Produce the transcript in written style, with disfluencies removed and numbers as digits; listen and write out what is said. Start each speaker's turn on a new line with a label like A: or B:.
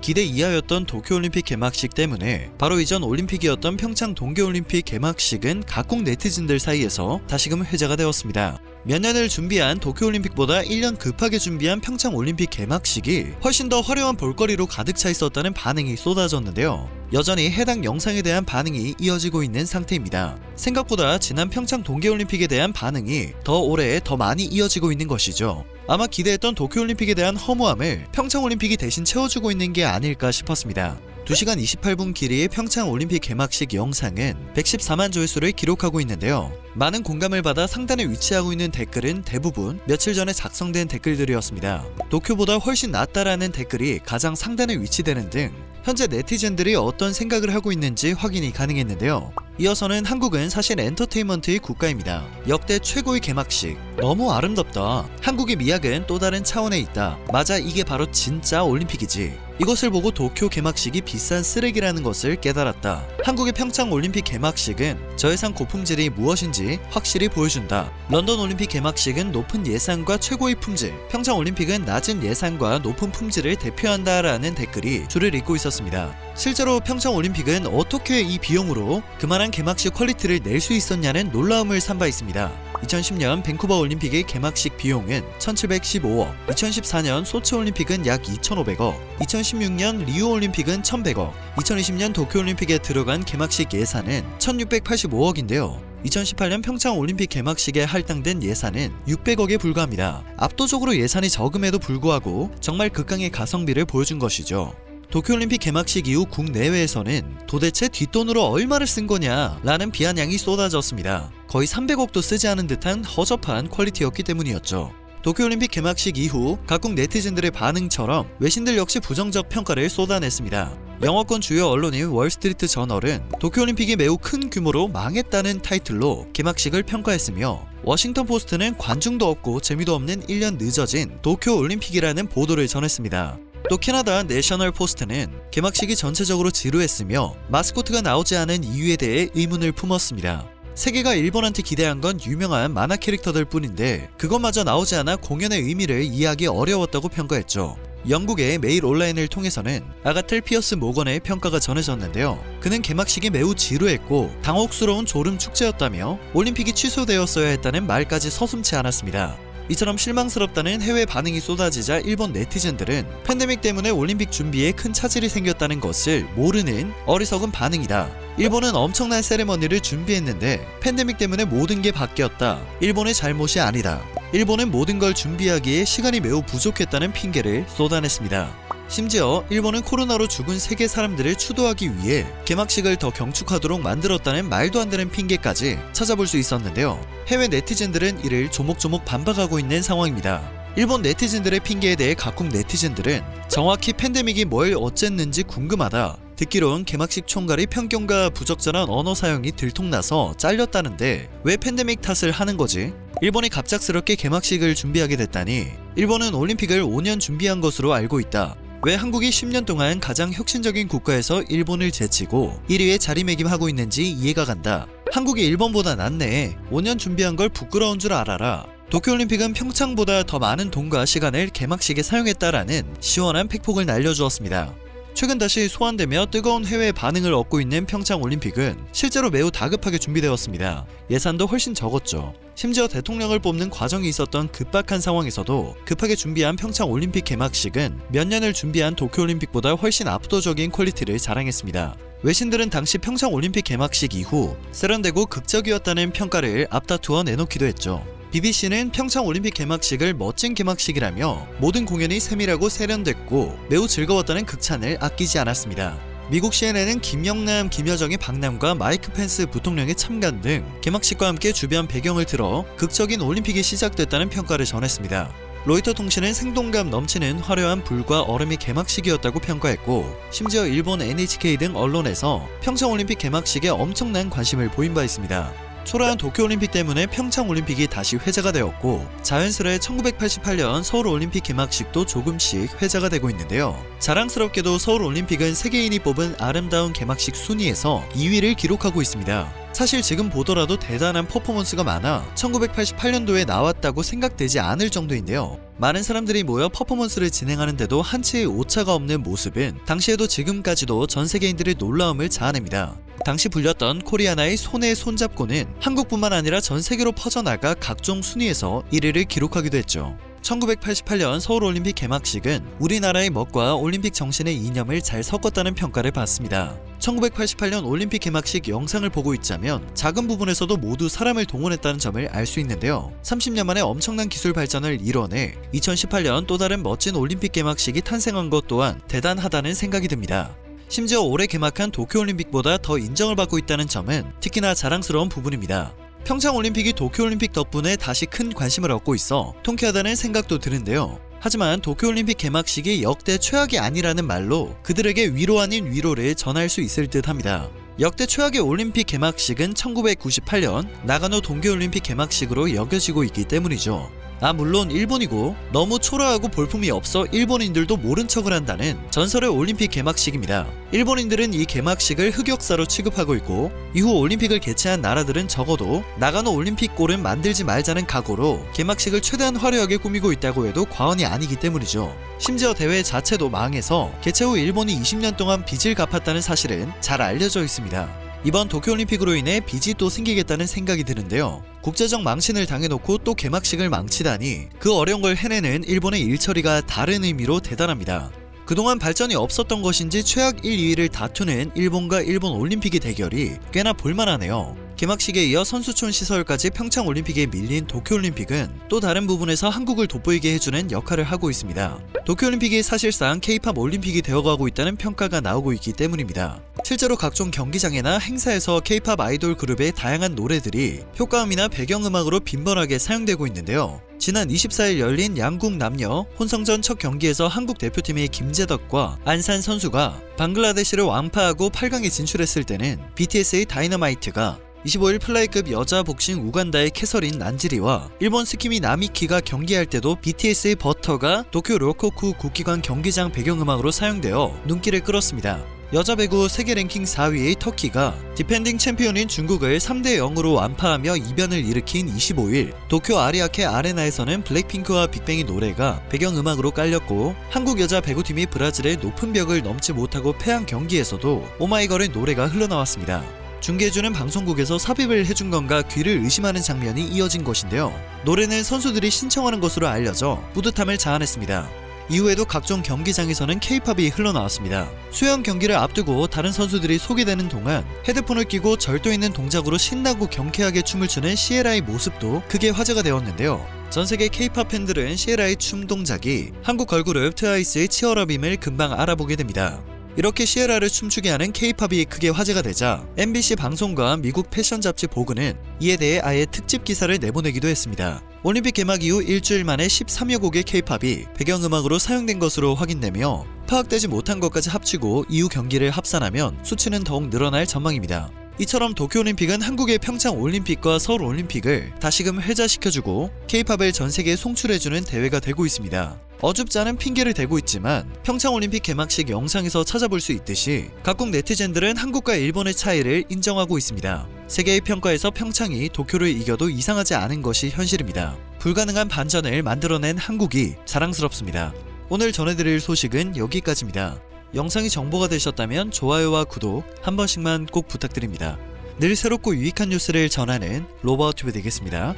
A: 기대 이하였던 도쿄올림픽 개막식 때문에 바로 이전 올림픽이었던 평창 동계올림픽 개막식은 각국 네티즌들 사이에서 다시금 회자가 되었습니다. 몇 년을 준비한 도쿄올림픽보다 1년 급하게 준비한 평창올림픽 개막식이 훨씬 더 화려한 볼거리로 가득 차 있었다는 반응이 쏟아졌는데요. 여전히 해당 영상에 대한 반응이 이어지고 있는 상태입니다. 생각보다 지난 평창 동계올림픽에 대한 반응이 더 오래 더 많이 이어지고 있는 것이죠. 아마 기대했던 도쿄올림픽에 대한 허무함을 평창올림픽이 대신 채워주고 있는 게 아닐까 싶었습니다. 2시간 28분 길이의 평창올림픽 개막식 영상은 114만 조회수를 기록하고 있는데요. 많은 공감을 받아 상단에 위치하고 있는 댓글은 대부분 며칠 전에 작성된 댓글들이었습니다. 도쿄보다 훨씬 낫다라는 댓글이 가장 상단에 위치되는 등 현재 네티즌들이 어떤 생각을 하고 있는지 확인이 가능했는데요. 이어서는 한국은 사실 엔터테인먼트의 국가입니다. 역대 최고의 개막식. 너무 아름답다. 한국의 미학은 또 다른 차원에 있다. 맞아, 이게 바로 진짜 올림픽이지. 이것을 보고 도쿄 개막식이 비싼 쓰레기라는 것을 깨달았다. 한국의 평창 올림픽 개막식은 저예산 고품질이 무엇인지 확실히 보여준다. 런던 올림픽 개막식은 높은 예산과 최고의 품질, 평창 올림픽은 낮은 예산과 높은 품질을 대표한다라는 댓글이 줄을 잇고 있었습니다. 실제로 평창 올림픽은 어떻게 이 비용으로 그만한 개막식 퀄리티를 낼 수 있었냐는 놀라움을 산 바 있습니다. 2010년 밴쿠버 올림픽의 개막식 비용은 1715억, 2014년 소치 올림픽은 약 2500억, 2016년 리우 올림픽은 1100억, 2020년 도쿄 올림픽에 들어간 개막식 예산은 1685억인데요. 2018년 평창 올림픽 개막식에 할당된 예산은 600억에 불과합니다. 압도적으로 예산이 적음에도 불구하고 정말 극강의 가성비를 보여준 것이죠. 도쿄올림픽 개막식 이후 국내외에서는 도대체 뒷돈으로 얼마를 쓴 거냐 라는 비아냥이 쏟아졌습니다. 거의 300억도 쓰지 않은 듯한 허접한 퀄리티였기 때문이었죠. 도쿄올림픽 개막식 이후 각국 네티즌들의 반응처럼 외신들 역시 부정적 평가를 쏟아냈습니다. 영어권 주요 언론인 월스트리트 저널은 도쿄올림픽이 매우 큰 규모로 망했다는 타이틀로 개막식을 평가했으며, 워싱턴 포스트는 관중도 없고 재미도 없는 1년 늦어진 도쿄올림픽이라는 보도를 전했습니다. 또 캐나다 내셔널 포스트는 개막식이 전체적으로 지루했으며 마스코트가 나오지 않은 이유에 대해 의문을 품었습니다. 세계가 일본한테 기대한 건 유명한 만화 캐릭터들 뿐인데 그것마저 나오지 않아 공연의 의미를 이해하기 어려웠다고 평가했죠. 영국의 메일 온라인을 통해서는 아가틀 피어스 모건의 평가가 전해졌는데요. 그는 개막식이 매우 지루했고 당혹스러운 졸음 축제였다며 올림픽이 취소되었어야 했다는 말까지 서슴지 않았습니다. 이처럼 실망스럽다는 해외 반응이 쏟아지자 일본 네티즌들은 팬데믹 때문에 올림픽 준비에 큰 차질이 생겼다는 것을 모르는 어리석은 반응이다. 일본은 엄청난 세레머니를 준비했는데 팬데믹 때문에 모든 게 바뀌었다. 일본의 잘못이 아니다. 일본은 모든 걸 준비하기에 시간이 매우 부족했다는 핑계를 쏟아냈습니다. 심지어 일본은 코로나로 죽은 세계 사람들을 추도하기 위해 개막식을 더 경축하도록 만들었다는 말도 안 되는 핑계까지 찾아볼 수 있었는데요. 해외 네티즌들은 이를 조목조목 반박하고 있는 상황입니다. 일본 네티즌들의 핑계에 대해 각국 네티즌들은 정확히 팬데믹이 뭘 어쨌는지 궁금하다. 듣기론 개막식 총괄이 편견과 부적절한 언어 사용이 들통나서 잘렸다는데 왜 팬데믹 탓을 하는 거지? 일본이 갑작스럽게 개막식을 준비하게 됐다니. 일본은 올림픽을 5년 준비한 것으로 알고 있다. 왜 한국이 10년 동안 가장 혁신적인 국가에서 일본을 제치고 1위에 자리매김하고 있는지 이해가 간다. 한국이 일본보다 낫네. 5년 준비한 걸 부끄러운 줄 알아라. 도쿄올림픽은 평창보다 더 많은 돈과 시간을 개막식에 사용했다라는 시원한 팩폭을 날려주었습니다. 최근 다시 소환되며 뜨거운 해외 반응을 얻고 있는 평창올림픽은 실제로 매우 다급하게 준비되었습니다. 예산도 훨씬 적었죠. 심지어 대통령을 뽑는 과정이 있었던 급박한 상황에서도 급하게 준비한 평창올림픽 개막식은 몇 년을 준비한 도쿄올림픽보다 훨씬 압도적인 퀄리티를 자랑했습니다. 외신들은 당시 평창올림픽 개막식 이후 세련되고 극적이었다는 평가를 앞다투어 내놓기도 했죠. BBC는 평창올림픽 개막식을 멋진 개막식이라며 모든 공연이 세밀하고 세련됐고 매우 즐거웠다는 극찬을 아끼지 않았습니다. 미국 CNN은 김영남, 김여정의 방남과 마이크 펜스 부통령의 참관 등 개막식과 함께 주변 배경을 들어 극적인 올림픽이 시작됐다는 평가를 전했습니다. 로이터 통신은 생동감 넘치는 화려한 불과 얼음이 개막식이었다고 평가했고, 심지어 일본 NHK 등 언론에서 평창올림픽 개막식에 엄청난 관심을 보인 바 있습니다. 초라한 도쿄올림픽 때문에 평창올림픽이 다시 회자가 되었고, 자연스레 1988년 서울올림픽 개막식도 조금씩 회자가 되고 있는데요. 자랑스럽게도 서울올림픽은 세계인이 뽑은 아름다운 개막식 순위에서 2위를 기록하고 있습니다. 사실 지금 보더라도 대단한 퍼포먼스가 많아 1988년도에 나왔다고 생각되지 않을 정도인데요. 많은 사람들이 모여 퍼포먼스를 진행하는데도 한치의 오차가 없는 모습은 당시에도 지금까지도 전 세계인들의 놀라움을 자아냅니다. 당시 불렸던 코리아나의 손에 손잡고는 한국뿐만 아니라 전 세계로 퍼져나가 각종 순위에서 1위를 기록하기도 했죠. 1988년 서울올림픽 개막식은 우리나라의 멋과 올림픽 정신의 이념을 잘 섞었다는 평가를 받습니다. 1988년 올림픽 개막식 영상을 보고 있자면 작은 부분에서도 모두 사람을 동원했다는 점을 알 수 있는데요. 30년 만에 엄청난 기술 발전을 이뤄내 2018년 또 다른 멋진 올림픽 개막식이 탄생한 것 또한 대단하다는 생각이 듭니다. 심지어 올해 개막한 도쿄올림픽보다 더 인정을 받고 있다는 점은 특히나 자랑스러운 부분입니다. 평창올림픽이 도쿄올림픽 덕분에 다시 큰 관심을 얻고 있어 통쾌하다는 생각도 드는데요. 하지만 도쿄올림픽 개막식이 역대 최악이 아니라는 말로 그들에게 위로 아닌 위로를 전할 수 있을 듯 합니다. 역대 최악의 올림픽 개막식은 1998년 나가노 동계올림픽 개막식으로 여겨지고 있기 때문이죠. 물론 일본이고 너무 초라하고 볼품이 없어 일본인들도 모른 척을 한다는 전설의 올림픽 개막식입니다. 일본인들은 이 개막식을 흑역사로 취급하고 있고 이후 올림픽을 개최한 나라들은 적어도 나가노 올림픽 꼴은 만들지 말자는 각오로 개막식을 최대한 화려하게 꾸미고 있다고 해도 과언이 아니기 때문이죠. 심지어 대회 자체도 망해서 개최 후 일본이 20년 동안 빚을 갚았다는 사실은 잘 알려져 있습니다. 이번 도쿄올림픽으로 인해 빚이 또 생기겠다는 생각이 드는데요. 국제적 망신을 당해놓고 또 개막식을 망치다니 그 어려운 걸 해내는 일본의 일처리가 다른 의미로 대단합니다. 그동안 발전이 없었던 것인지 최악 1, 2위를 다투는 일본과 일본 올림픽의 대결이 꽤나 볼만하네요. 개막식에 이어 선수촌 시설까지 평창올림픽에 밀린 도쿄올림픽은 또 다른 부분에서 한국을 돋보이게 해주는 역할을 하고 있습니다. 도쿄올림픽이 사실상 K-팝 올림픽이 되어가고 있다는 평가가 나오고 있기 때문입니다. 실제로 각종 경기장이나 행사에서 K-팝 아이돌 그룹의 다양한 노래들이 효과음이나 배경음악으로 빈번하게 사용되고 있는데요. 지난 24일 열린 양국 남녀 혼성전 첫 경기에서 한국 대표팀의 김재덕과 안산 선수가 방글라데시를 완파하고 8강에 진출했을 때는 BTS의 다이너마이트가 25일 플라이급 여자 복싱 우간다의 캐서린 난지리와 일본 스키미 나미키가 경기할 때도 BTS의 버터가 도쿄 로코쿠 국기관 경기장 배경음악으로 사용되어 눈길을 끌었습니다. 여자 배구 세계 랭킹 4위의 터키가 디펜딩 챔피언인 중국을 3대 0으로 완파하며 이변을 일으킨 25일 도쿄 아리아케 아레나에서는 블랙핑크와 빅뱅의 노래가 배경음악으로 깔렸고 한국 여자 배구팀이 브라질의 높은 벽을 넘지 못하고 패한 경기에서도 오마이걸의 노래가 흘러나왔습니다. 중계해주는 방송국에서 삽입을 해준 건가 귀를 의심하는 장면이 이어진 것인데요. 노래는 선수들이 신청하는 것으로 알려져 뿌듯함을 자아냈습니다. 이후에도 각종 경기장에서는 K-팝이 흘러나왔습니다. 수영 경기를 앞두고 다른 선수들이 소개되는 동안 헤드폰을 끼고 절도 있는 동작으로 신나고 경쾌하게 춤을 추는 시에라의 모습도 크게 화제가 되었는데요. 전세계 K-팝 팬들은 시에라의 춤 동작이 한국 걸그룹 트와이스의 치얼업임을 금방 알아보게 됩니다. 이렇게 시에라를 춤추게 하는 K-팝이 크게 화제가 되자 MBC 방송과 미국 패션 잡지 보그는 이에 대해 아예 특집 기사를 내보내기도 했습니다. 올림픽 개막 이후 일주일 만에 13여 곡의 K-팝이 배경음악으로 사용된 것으로 확인되며 파악되지 못한 것까지 합치고 이후 경기를 합산하면 수치는 더욱 늘어날 전망입니다. 이처럼 도쿄올림픽은 한국의 평창올림픽과 서울올림픽을 다시금 회자시켜주고 K-팝을 전세계에 송출해주는 대회가 되고 있습니다. 어줍지 않은 핑계를 대고 있지만 평창올림픽 개막식 영상에서 찾아볼 수 있듯이 각국 네티즌들은 한국과 일본의 차이를 인정하고 있습니다. 세계의 평가에서 평창이 도쿄를 이겨도 이상하지 않은 것이 현실입니다. 불가능한 반전을 만들어낸 한국이 자랑스럽습니다. 오늘 전해드릴 소식은 여기까지입니다. 영상이 정보가 되셨다면 좋아요와 구독 한 번씩만 꼭 부탁드립니다. 늘 새롭고 유익한 뉴스를 전하는 로버튜브 되겠습니다.